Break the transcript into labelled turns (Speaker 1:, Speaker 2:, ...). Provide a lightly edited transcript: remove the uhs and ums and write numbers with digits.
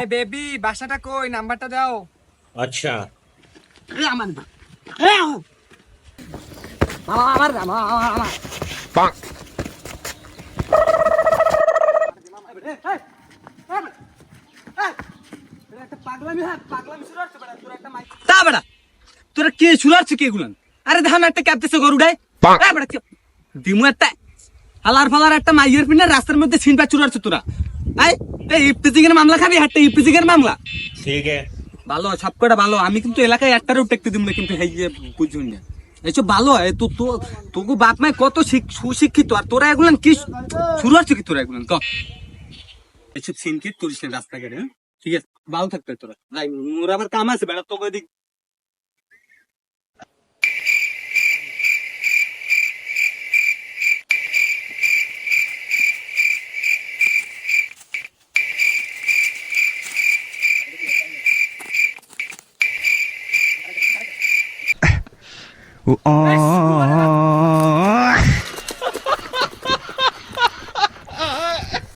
Speaker 1: এই বেবি বাসাটা কই, নাম্বারটা দাও।
Speaker 2: अच्छा
Speaker 3: এই আমার না এই মামা আমার না মামা আমার একটা পাগলামি হ্যাঁ পাগলামি শুরু হচ্ছে বেটা তোর একটা মাইক তা বেটা তোরা কে শুরু হচ্ছে কে গুলান আরে ধান একটা ক্যাপতেছে গরুডাই এই বেটা দিমু একটা হালার ফালার একটা মাইয়ের পিনে রাস্তার মধ্যে সিনপা চুরি হচ্ছে তোরা এই ইফতিজিং এর মামলা খাবি একটা ইফতিজিং এর মামলা
Speaker 2: ठीक है
Speaker 3: ভালো সবকটা ভালো আমি কিন্তু এলাকায় একটারও টেকতে দিব না কিন্তু হেই বুঝুন না এইসব ভালো তো তো তোকে বাপ মায় কত সুশিক্ষিত আর তোরা এগুলান কি শুরু হচ্ছে কি তোরা এগুলান ক এইসব সিনকেট করিস না রাস্তাঘাটে হ্যাঁ? ঠিক আছে ভালো থাকবে তোরা যাই মোর আবার কাম আছে বেড়া তোকে দিক